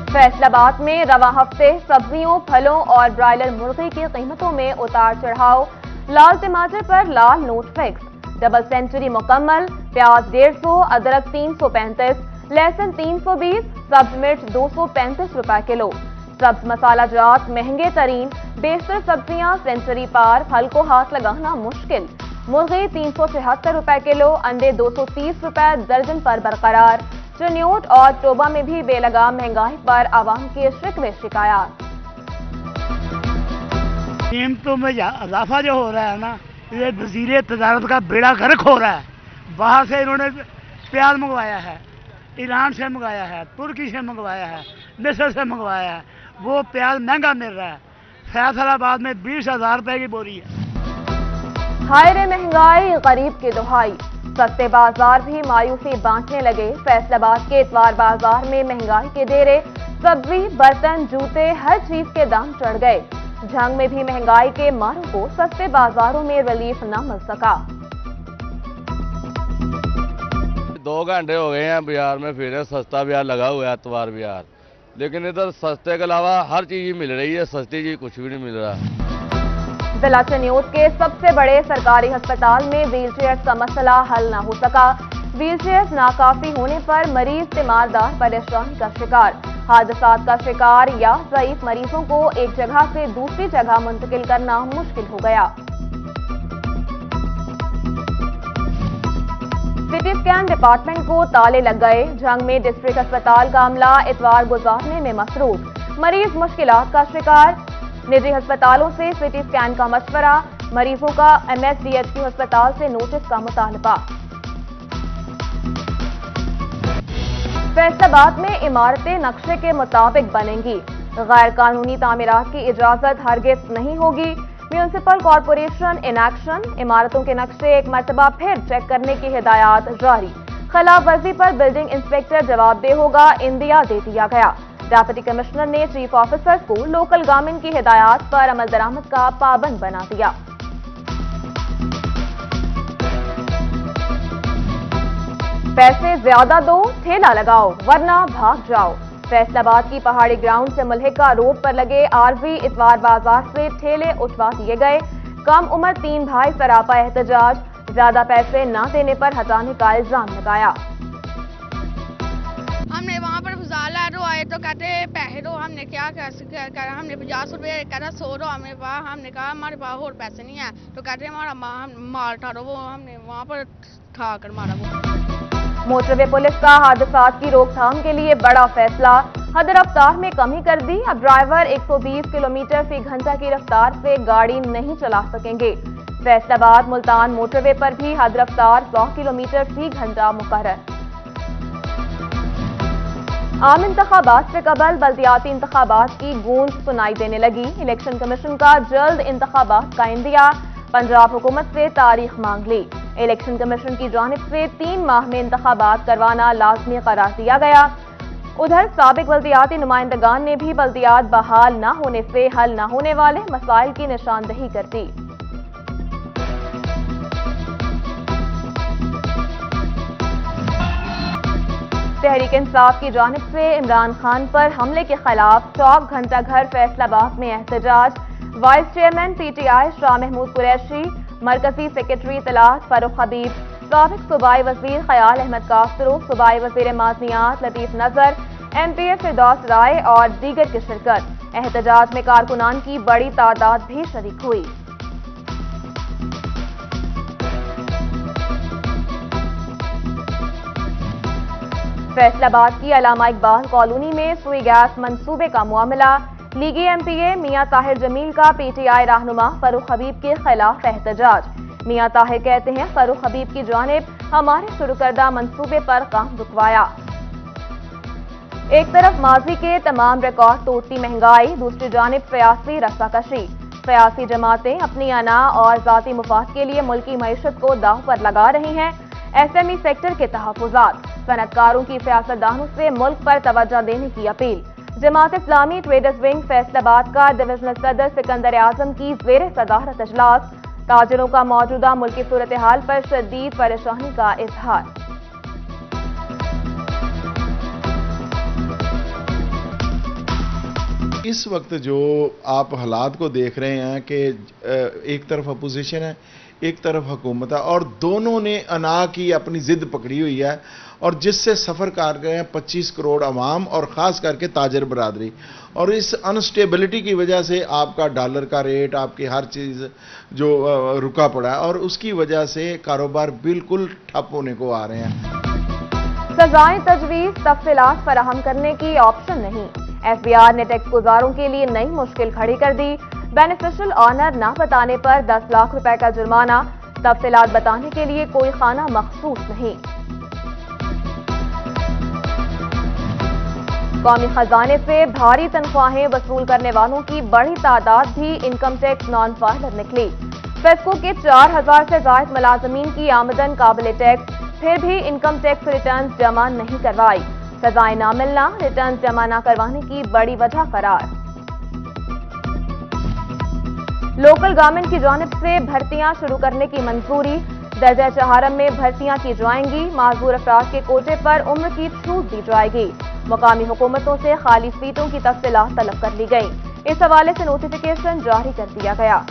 फैसला आबाद में रवा हफ्ते सब्जियों, फलों और ब्रायलर मुर्गी की कीमतों में उतार चढ़ाव। लाल टमाटर पर लाल नोट फिक्स। डबल सेंचुरी मुकम्मल। प्याज 150, अदरक 335, लहसुन 320, सब्ज मिर्च 235 रुपए किलो। सब्ज मसाला जात महंगे तरीन। बेशतर सब्जियां सेंचुरी पार, फल को हाथ लगाना मुश्किल। मुर्गी 376 रुपए किलो, अंडे 230 रुपए दर्जन पर बरकरार। चन्योट और टोबा में भी बेलगाम महंगाई पर आवाम के शिकवे शिकायत। कीमतों में इजाफा जो हो रहा है ना, ये वज़ीर तजारत का बेड़ा गर्क हो रहा है। बाहर से इन्होंने प्याज मंगवाया है, ईरान से मंगवाया है, तुर्की से मंगवाया है, मिस्र से मंगवाया है। वो प्याज महंगा मिल रहा है। फैसलाबाद में 20,000 रुपए की बोरी है। हाय रे महंगाई, गरीब की दुहाई। सस्ते बाजार भी मायूसी बांटने लगे। फैसलाबाद के इतवार बाजार में महंगाई के डेरे। सब्जी, बर्तन, जूते, हर चीज के दाम चढ़ गए। जंग में भी महंगाई के मारों को सस्ते बाजारों में रिलीफ न मिल सका। 2 घंटे हो गए हैं बाजार में फिर सस्ता बाजार लगा हुआ है, इतवार बाजार, लेकिन इधर सस्ते के अलावा हर चीज मिल रही है, सस्ती चीज कुछ भी नहीं मिल रहा। जिला चन्योट के सबसे बड़े सरकारी अस्पताल में व्हीलचेयर का मसला हल न हो सका। व्हीलचेयर नाकाफी होने पर मरीज तीमारदार परेशानी का शिकार। हादसात का शिकार या ज़ईफ मरीजों को एक जगह से दूसरी जगह मुंतकिल करना मुश्किल हो गया। सिटी स्कैन डिपार्टमेंट को ताले लग गए। जंग में डिस्ट्रिक्ट अस्पताल का अमला इतवार गुजारने में मसरूफ। मरीज मुश्किलात का शिकार। निजी अस्पतालों से सिटी स्कैन का मशवरा। मरीजों का MSDHQ अस्पताल से नोटिस का मुतालबा। फैसलाबाद में इमारतें नक्शे के मुताबिक बनेंगी। गैर कानूनी तामीरात की इजाजत हरगिज नहीं होगी। Municipal corporation in action. इमारतों के नक्शे एक मरतबा फिर चेक करने की हिदायत जारी। खिलाफ वर्जी पर बिल्डिंग इंस्पेक्टर जवाबदेह होगा, इंदिया दे दिया गया। डेप्यूटी कमिश्नर ने चीफ ऑफिसर को लोकल गवर्नमेंट की हिदायत पर अमल दरामद का पाबंद बना दिया। पैसे ज्यादा दो, ठेला लगाओ, वरना भाग जाओ। फैसलाबाद की पहाड़ी ग्राउंड से मुल्हिका रोड पर लगे आरजी इतवार बाजार से ठेले उठवा दिए गए। कम उम्र 3 भाई सरापा एहतजाज। ज्यादा पैसे न देने पर हटाने का इल्जाम लगाया। हमने वहाँ पर फुजाला रो आए तो कहते पैसे दो। हमने क्या करा, हमने 50 रुपये कहना 100 दो। हमने कहा हमारे पास और पैसे नहीं है, तो कहते हमारा माल ठारो। वो हमने वहाँ पर खा कर मारा। वो मोटरवे पुलिस का हादसात की रोकथाम के लिए बड़ा फैसला। हद रफ्तार में कमी कर दी। अब ड्राइवर 120 किलोमीटर फी घंटा की रफ्तार से गाड़ी नहीं चला सकेंगे। फैसलाबाद मुल्तान मोटरवे पर भी हद रफ्तार 100 किलोमीटर फी घंटा मुकर्रर। आम इंतखाबात से कबल बल्दियाती इंतखाबात की गूंज सुनाई देने लगी। इलेक्शन कमीशन का जल्द इंतखाबात का इंदिया। पंजाब हुकूमत से तारीख मांग ली। इलेक्शन कमीशन की जानिब से 3 माह में इंतखाबात करवाना लाजमी करार दिया गया। उधर साबिक बल्दियाती नुमाइंदगान ने भी बल्दियात बहाल न होने से हल न होने वाले मसाइल की निशानदही कर दी। तहरीक इंसाफ की जानिब से इमरान खान पर हमले के खिलाफ चौक घंटा घर फैसलाबाद में एहतजाज। Vice chairman PTI Shah Mahmood Qureshi, मरकजी सेक्रेटरी इत्तलात फारूक हबीब, साबिक सूबाई वजीर खयाल अहमद कासरो, सूबाई वजीर मादनियात लतीफ नजर, MPA फिरदौस राय और दीगर की शिरकत। एहतजाज में कारकुनान की बड़ी तादाद भी शरीक हुई। फैसलाबाद की अलामा इकबाल कॉलोनी में सुई गैस मंसूबे का मामला। लीगी MPA मियां ताहिर जमील का PTI रहनुमा फारूक हबीब के खिलाफ एहतजाज। मियां ताहिर कहते हैं फारूक हबीब की जानिब हमारे शुरू करदा मंसूबे पर काम रुकवाया। एक तरफ माजी के तमाम रिकॉर्ड तोड़ती महंगाई, दूसरी जानिब सियासी रस्साकशी। सियासी जमातें अपनी अना और जाती मुफाद के लिए मुल्की मईशत को दांव पर लगा रही हैं। SME सेक्टर के तहफुजात। सनतकारों की सियासतदानों से मुल्क पर तवज्जो देने की appeal. Jamaat Islami traders wing Faisalabad का डिविजनल सदर सिकंदर आजम की ज़ेरे सदारत इजलास। ताजिरों का मौजूदा मुल्की सूरत हाल पर शदीद परेशानी का इजहार। اس وقت جو آپ حالات کو دیکھ رہے ہیں کہ ایک طرف اپوزیشن ہے، ایک طرف حکومت ہے، اور دونوں نے انا کی اپنی ضد پکڑی ہوئی ہے، اور جس سے سفر کر گئے ہیں 25 کروڑ عوام اور خاص کر کے تاجر برادری. اور اس انسٹیبلٹی کی وجہ سے آپ کا ڈالر کا ریٹ، آپ کی ہر چیز جو رکا پڑا ہے، اور اس کی وجہ سے کاروبار بالکل ٹھپ ہونے کو آ رہے ہیں. سزائیں تجویز تفصیلات فراہم کرنے کی آپشن نہیں. ایف بی آر نے ٹیکس گزاروں کے لیے نئی مشکل کھڑی کر دی. بینیفیشل آنر نہ بتانے پر 10 لاکھ روپے کا جرمانہ. تفصیلات بتانے کے لیے کوئی خانہ مخصوص نہیں. قومی خزانے سے بھاری تنخواہیں وصول کرنے والوں کی بڑی تعداد بھی انکم ٹیکس نان فائلر نکلی. فیسکو کے 4000 سے زائد ملازمین کی آمدن قابل ٹیکس، پھر بھی انکم ٹیکس ریٹرنز جمع نہیں کروائی. سزائیں نہ ملنا ریٹرنز جمع نہ کروانے کی بڑی وجہ قرار. لوکل گورنمنٹ کی جانب سے بھرتیاں شروع کرنے کی منظوری. درجہ چہارم میں بھرتیاں کی جائیں گی. معذور افراد کے کوٹے پر عمر کی چھوٹ دی جائے گی. مقامی حکومتوں سے خالی سیٹوں کی تفصیلات طلب کر لی گئی. اس حوالے سے نوٹیفیکیشن جاری کر دیا گیا.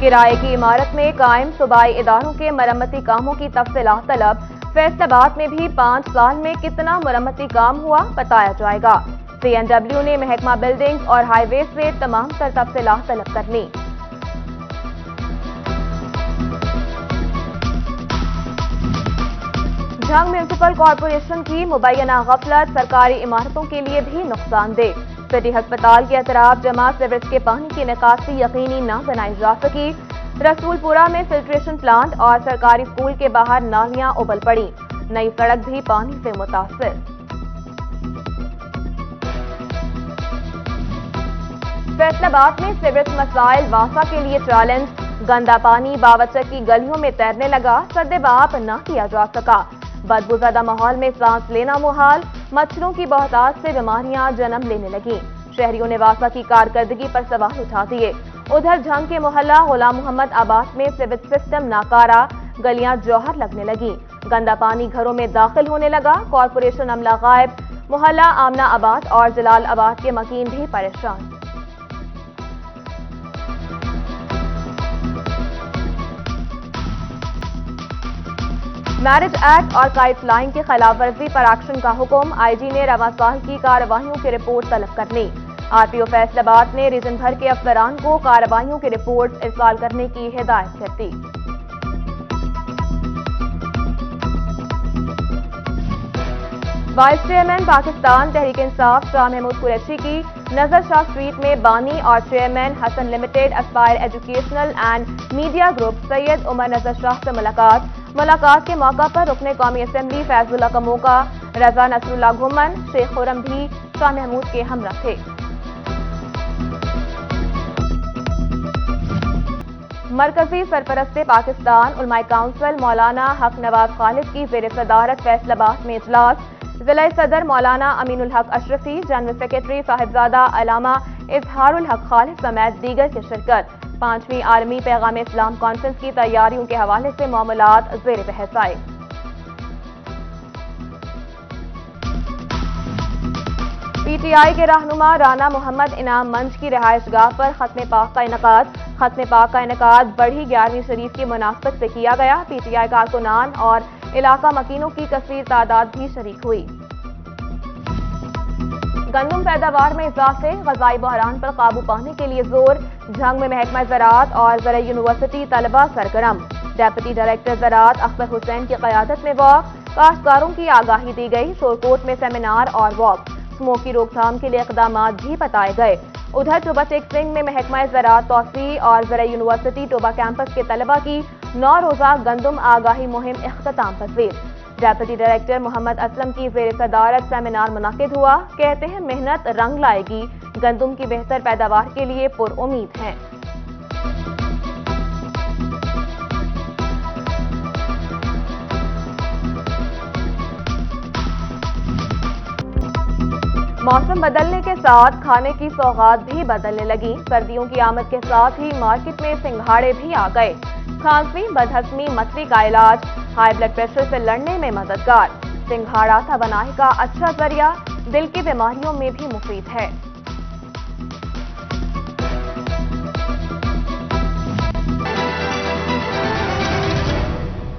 کرائے کی عمارت میں قائم صوبائی اداروں کے مرمتی کاموں کی تفصیلات طلب. فیصل آباد میں بھی 5 سال میں کتنا مرمتی کام ہوا بتایا جائے گا. CNW نے محکمہ بلڈنگ اور ہائی وے سے تمام تر تفصیلات طلب کر لی. جھنگ میونسپل کارپوریشن کی مبینہ غفلت سرکاری عمارتوں کے لیے بھی نقصان دہ. سٹی ہسپتال کے اطراف جمع سیوریج کے پانی کی نکاسی یقینی نہ بنائی جا سکی. رسول پورہ میں فلٹریشن پلانٹ اور سرکاری اسکول کے باہر نالیاں ابل پڑی. نئی سڑک بھی پانی سے متاثر. فیصل آباد میں سیوریج مسائل واسا کے لیے چیلنج. گندا پانی باوچہ کی گلیوں میں تیرنے لگا. سد باب نہ کیا جا سکا. بدبو زدہ ماحول میں سانس لینا محال. مچھروں کی بہتات سے بیماریاں جنم لینے لگیں. شہریوں نے واسا کی کارکردگی پر سوال اٹھا دیے. ادھر جھنگ کے محلہ غلام محمد آباد میں سیویج سسٹم ناکارہ. گلیاں جوہر لگنے لگیں. گندا پانی گھروں میں داخل ہونے لگا. کارپوریشن عملہ غائب. محلہ آمنہ آباد اور جلال آباد کے مکین بھی پریشان. میرج ایکٹ اور کائٹ فلائنگ کی خلاف ورزی پر ایکشن کا حکم. آئی جی نے رواں سال کی کارروائیوں کی رپورٹ طلب کر لی. RPO فیصل آباد نے ریجن بھر کے افسران کو کارروائیوں کی رپورٹ ارسال کرنے کی ہدایت کر دی. وائس چیئرمین پاکستان تحریک انصاف شاہ محمود قریشی کی نظر شاہ اسٹریٹ میں بانی اور chairman Hasan limited aspire educational and media group Syed Umar Nazar Shah سے ملاقات کے موقع پر رکن قومی اسمبلی فیض اللہ کموکا، رضا نصر اللہ گھمن، شیخ خرم بھی شاہ محمود کے ہمراہ تھے. مرکزی سرپرست پاکستان علماء کونسل مولانا حق نواز خالد کی زیر صدارت فیصل آباد میں اجلاس. ضلع صدر مولانا امین الحق اشرفی، جنرل سیکرٹری صاحبزادہ علامہ اظہار الحق خالد سمیت دیگر کی شرکت. 5ویں عالمی پیغام اسلام کانفرنس کی تیاریوں کے حوالے سے معاملات زیر بحث آئے. PTI کے رہنما رانا محمد انعام منچ کی رہائش گاہ پر ختم پاک کا انعقاد. ختم پاک کا انعقاد بڑھی 11ویں شریف کی مناسبت سے کیا گیا. PTI کارکنان اور علاقہ مکینوں کی کثیر تعداد بھی شریک ہوئی. گندم پیداوار میں اضافے، غذائی بحران پر قابو پانے کے لیے زور. جھنگ میں محکمہ زراعت اور زرعی یونیورسٹی طلبہ سرگرم. ڈیپٹی ڈائریکٹر زراعت اختر حسین کی قیادت میں واک. کاشتکاروں کی آگاہی دی گئی. شورکوٹ میں سیمینار اور واک. اسموک کی روک تھام کے لیے اقدامات بھی بتائے گئے. ادھر ٹوبہ ٹیک سنگھ میں محکمہ زراعت توسیع اور زرعی یونیورسٹی ٹوبہ کیمپس کے طلبہ کی 9 روزہ گندم آگاہی مہم اختتام پذیر. ڈیپٹی ڈائریکٹر محمد اسلم کی زیر صدارت سیمینار منعقد ہوا. کہتے ہیں محنت رنگ لائے گی. گندم کی بہتر پیداوار کے لیے پر امید ہیں. موسم بدلنے کے ساتھ کھانے کی سوغات بھی بدلنے لگی. سردیوں کی آمد کے ساتھ ہی مارکیٹ میں سنگھاڑے بھی آ گئے. کھانسی، بدہضمی، متلی کا علاج. हाई ब्लड प्रेशर से लड़ने में मददगार। सिंघाड़ा तवानाई का अच्छा जरिया, दिल की बीमारियों में भी मुफीद है।